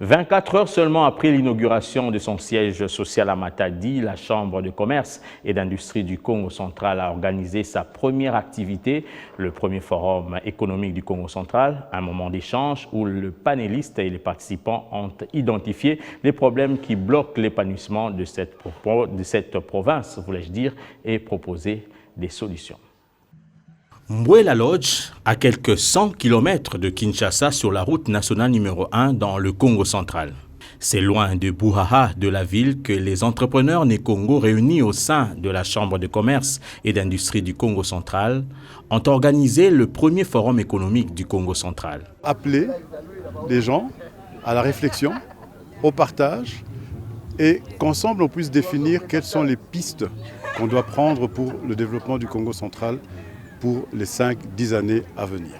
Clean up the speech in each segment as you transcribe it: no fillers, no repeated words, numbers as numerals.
24 heures seulement après l'inauguration de son siège social à Matadi, la Chambre de commerce et d'industrie du Congo central a organisé sa première activité, le premier forum économique du Congo central, un moment d'échange où le panéliste et les participants ont identifié les problèmes qui bloquent l'épanouissement de cette province, voulais-je dire, et proposé des solutions. Mbouela Lodge, à quelques 100 km de Kinshasa sur la route nationale numéro 1 dans le Congo central. C'est loin de Buhaha de la ville que les entrepreneurs nés Congo réunis au sein de la Chambre de commerce et d'industrie du Congo central ont organisé le premier forum économique du Congo central. Appeler les gens à la réflexion, au partage et qu'ensemble on puisse définir quelles sont les pistes qu'on doit prendre pour le développement du Congo central pour les 5-10 années à venir.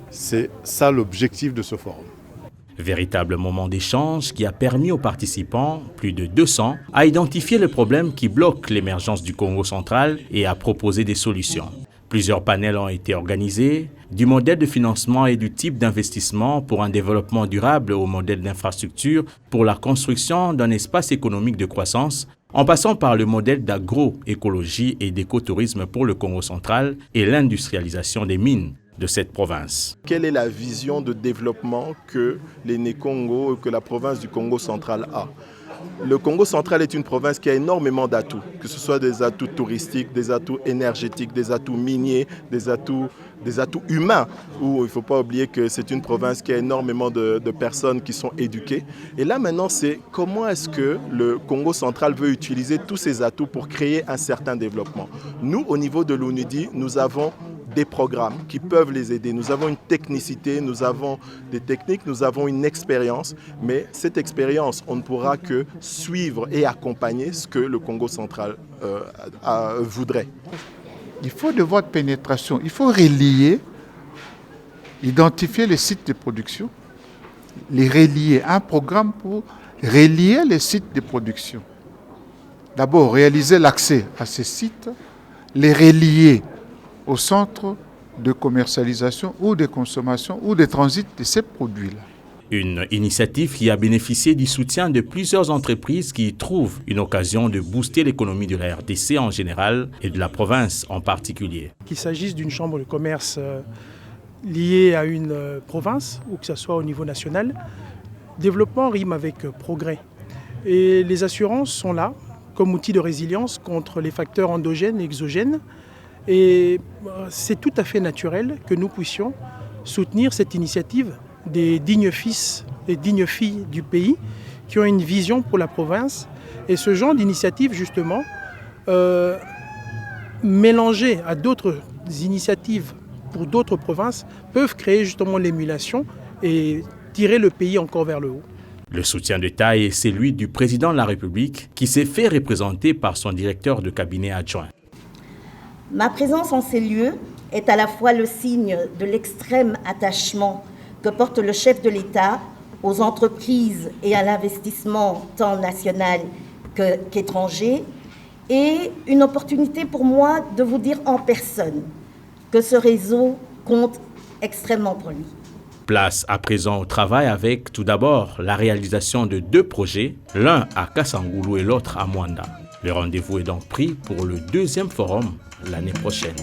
C'est ça l'objectif de ce forum. Véritable moment d'échange qui a permis aux participants, plus de 200, à identifier le problème qui bloque l'émergence du Congo central et à proposer des solutions. Plusieurs panels ont été organisés, du modèle de financement et du type d'investissement pour un développement durable au modèle d'infrastructure pour la construction d'un espace économique de croissance, en passant par le modèle d'agroécologie et d'écotourisme pour le Congo central et l'industrialisation des mines de cette province. Quelle est la vision de développement que les Né-Congo, que la province du Congo central a? Le Congo central est une province qui a énormément d'atouts, que ce soit des atouts touristiques, des atouts énergétiques, des atouts miniers, des atouts humains, où il ne faut pas oublier que c'est une province qui a énormément de personnes qui sont éduquées. Et là maintenant, c'est comment est-ce que le Congo central veut utiliser tous ces atouts pour créer un certain développement. Nous, au niveau de l'UNUDI, nous avons des programmes qui peuvent les aider. Nous avons une technicité, nous avons des techniques, nous avons une expérience, mais cette expérience, on ne pourra que suivre et accompagner ce que le Congo central voudrait. Il faut de votre pénétration, il faut relier, identifier les sites de production, les relier, un programme pour relier les sites de production. D'abord, réaliser l'accès à ces sites, les relier au centre de commercialisation ou de consommation ou de transit de ces produits-là. Une initiative qui a bénéficié du soutien de plusieurs entreprises qui y trouvent une occasion de booster l'économie de la RDC en général et de la province en particulier. Qu'il s'agisse d'une chambre de commerce liée à une province ou que ce soit au niveau national, développement rime avec progrès. Et les assurances sont là comme outil de résilience contre les facteurs endogènes et exogènes. Et c'est tout à fait naturel que nous puissions soutenir cette initiative des dignes fils et dignes filles du pays qui ont une vision pour la province. Et ce genre d'initiative, justement, mélangée à d'autres initiatives pour d'autres provinces, peuvent créer justement l'émulation et tirer le pays encore vers le haut. Le soutien de taille est celui du président de la République qui s'est fait représenter par son directeur de cabinet adjoint. Ma présence en ces lieux est à la fois le signe de l'extrême attachement que porte le chef de l'État aux entreprises et à l'investissement tant national qu'étranger, et une opportunité pour moi de vous dire en personne que ce réseau compte extrêmement pour lui. Place à présent au travail avec tout d'abord la réalisation de 2 projets, l'un à Kassangoulou et l'autre à Mwanda. Le rendez-vous est donc pris pour le 2e forum l'année prochaine.